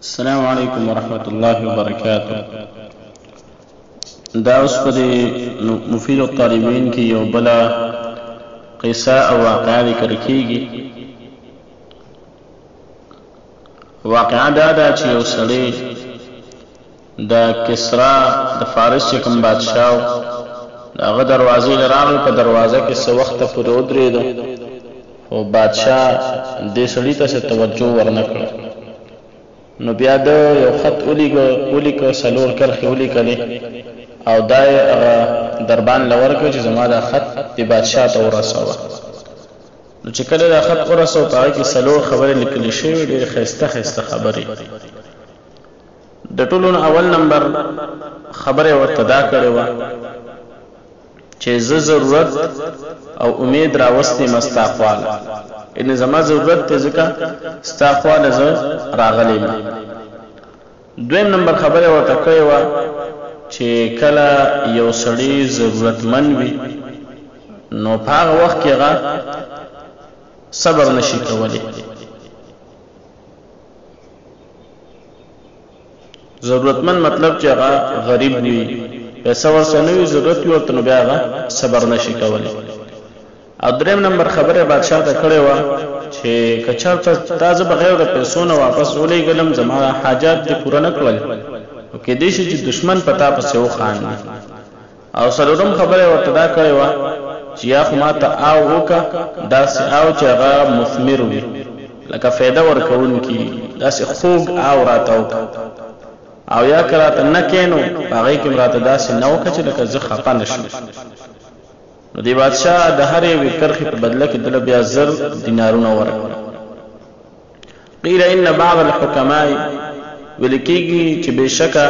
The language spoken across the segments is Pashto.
السلام علیکم ورحمت الله وبرکاته. دا اوس په مفید الطالبین کې یو بل قصه او واقعه ذکر کیږي. واقعه دا ده چې یو سړی د کسرا د فارس چې کوم بادشاه هغه دروازې لراغله، په دروازه کې څه وخت پورې ودرېد او بادشاه دې سړي ته توجه ورنه کړه. نو بیا د یو خط ولیکه سلور کرښې ولیکلې او دا دربان لور کړ چې زما دا خط د بادشاه ته ورسوه. نو چې کله دا خط ورسوه په هغې کې سلور خبرې لیکلې شوې، ډېرې ښایسته ښایسته خبرې. د ټولو اول نمبر خبره ورته دا کړې وه چې زه ضرورت او امید راوستې م ستا خواله، یعنې زما ضرورت دی ځکه ستا خواله زه راغلی یم. دویم نمبر خبره ورته کړې وه چې کله یو سړی ضرورتمند وي نو په هغه وخت کې هغه صبر نشي کولی. ضرورتمند مطلب چې هغه غریب وي، پیسه ورسره نه وي، ضرورت وي ورته، نو بیا هغه صبر نشي کولی. او دریم نمبر خبره بادشاه ته کړې وه چې که چېرته تا زه بغیر د پیسو نه واپس ولېږلم، زما حاجات دې پوره نه کړل، نو کېدای شي چې دشمن په تا پسې وخاندي. او څلورم خبره ورته دا کړې وه چې یا خو ما ته آو وکړه، داسې آو چې هغه مثمر وي، لکه فایده ورکوونکي، داسې خوږ آو راته وکړه. او یا که راته نه کینو په هغې کې م راته داسې نه وکړه چې لکه زه خفه نه شم. نو دی بادشاه د هر یوې کرښې په بدله کې دله بیا 1000 دینارونه ورکړه. قیل ان بعض الحکماء ویل کېږي چې بېشکه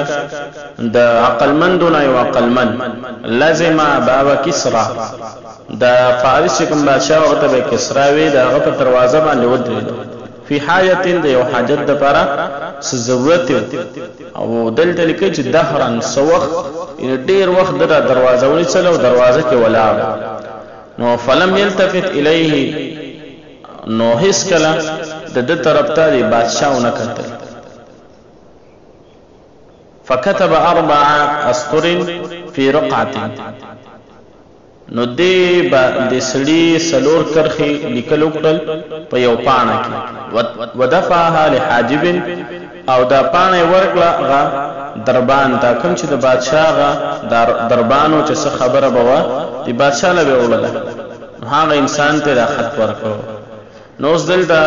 د عقلمندو نه یو عقلمند لازم باب کسرا، د فارس چې کوم بادشاه هغه ته به کسرا وي، د هغه په دروازه باندې ودرېد فی حاجت، د یو حاجت دپاره څه ضرورت و. او دلته لیکي چې دهرا څه وخت، ډېر وخت د دروازه ونیسله او دروازه کې ولاړ. نو فلم یلتفت الیه، نو هیڅ کله د ده طرف ته د بادشاه ونه کتل. فكتب 4 أسطر في رقعة، نو دې سړي سلور کرښې لیکل وکړل په یو پاڼه کې. ودفعها لحاجب، او دا پاڼه یې ورکړه هغه دربان ته، کوم چې د بادشاه هغه دربانو چې څه خبره به وه د بادشاه له به یې وړله، نو هغه انسان ته دا خط ورکړو. نو اوس دلته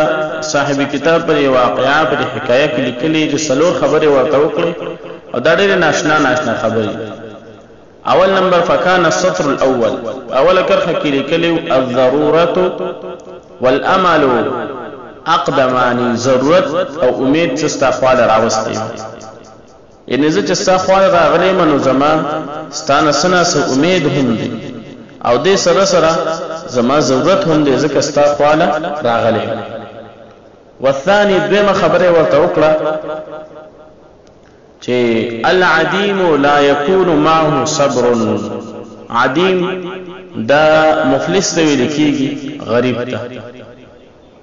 صاحب کتاب پر یو واقعه پر حکایه کې لیکلي چې سلور خبرې ورته وکړې او دا ډېرې ناشنا خبرې. اول نمبر فکان السطر الاول، اوله کرښه کې لیکلي الضرورة والامل اقدمانی، ضرورت او امید چې ستا خواله راوستی، یعنې زه چې ستا خواله راغلی یم نو زما ستا نه څه نه څه امید هم دی، او دې سره سره زما ضرورت هم دی ځکه ستا خواله راغلی یم. والثاني دویمه خبره ورته وکړه چې العدیم لا یکون معه صبر، عدیم دا مفلس ته ویل کېږي، غریب ته،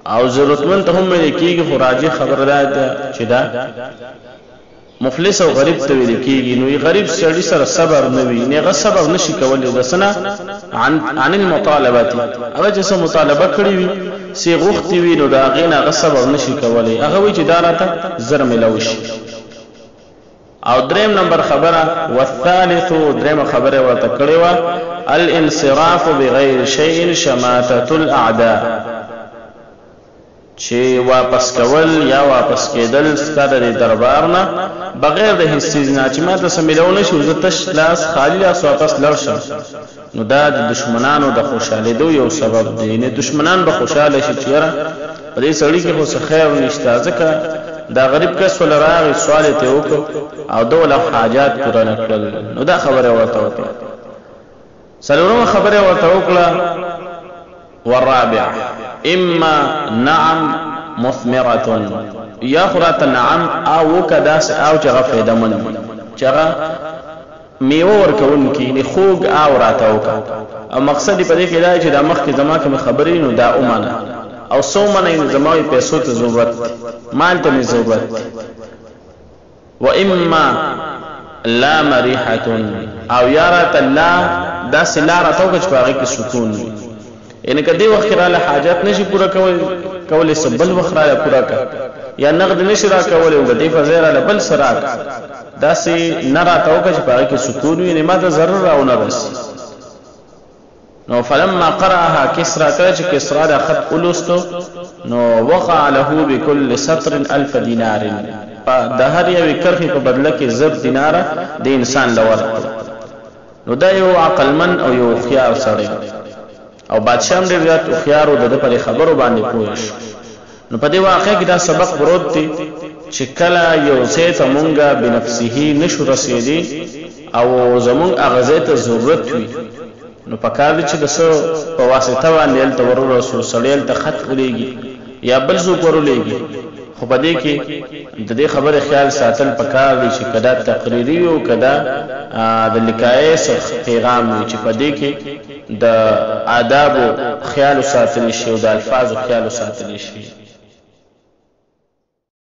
او ضرورتمند ته هم ویل کېږي، خو راجح خبره دا ده چې دا مفلس او غریب ته ویل کېږي. نو غریب سړي سره صبر نه وي، نه هغه صبر نشي کولی د څه نه عن المطالبات، هغه چې څه مطالبه کړې وي څه غوښتې وي نو د هغې نه هغه صبر نشي کولی، هغه وایي چې دا راته زر میلاو شي. او دریم نمبر خبره والثالث، دریم خبره ورته کړې وه الانصراف بغیر شیء شماتة الاعداء، چې واپس کول یا واپس کېدل ستا د دربار نه بغیر د هیڅ څیز نه، چې ما ته څه میلاو نه شي، زه تش لاس خالي لاس واپس لاړ شم، نو دا د دشمنانو د خوشحالېدو یو سبب دی. یعنې دشمنان به خوشحاله شي چې یاره په دې سړي کې خو څه خیر نشته، ځکه دا غریب کس ول راغی سوال ته وکړ او دوله حاجات پوره نه کړل. نو دا خبره ورته وکړه. څلورمه خبره ورته وکړه والرابع اما نعم مثمرة، یا خراته نعم او کداس او چې هغه فایدهمند، چې هغه میوه ورکوونکي، یعنې خوږ او راته وکړه. او مقصد یې په دې کې دا چې دا مخکې زما کومې خبرې نو دا ومنه، او سو منه زموږ پیسو ته ضرورت، مال ته می ضرورت، و اما لا مریحه او یارات الله دا سلاره توګه چې هغه کې سکون وي یعنی کدی وخت را له حاجت نشي پورا کول سبل وخت را پورا کا یا نقد نشي را کول او دې فزیره له بل سراک دا سي نرا توګه چې هغه کې سکون وي نه ماده ضرر او نه رس نو فلما قرأها كسرى كرج كسرى دا خط أولوستو نو وقع له بكل سطر 1000 دينار دا هر یو کرخی په بدله کې زر دیناره د انسان لور نو دا یو عقلمن او یو خيار سره او بادشاہ هم ډیر زیات خيار او د پر خبرو باندې پوښ نو په دې واقع کې دا سبق پروت دی چې کله یو څه ته مونږه بنفسه نشو رسیدي او زمون اغزه ته ضرورت وي نو پکار دي چې دسو په واسطه باندې ته ورور رسول صلیل ته خط ولېږي یا بل څوک ورولېږي خو په دې کې د دې خبره خیال ساتل پکار دي چې کدا تقریری او کدا د لکایې پیغام وي چې په دې کې د آداب خیال ساتل شي او د الفاظ خیال ساتل شي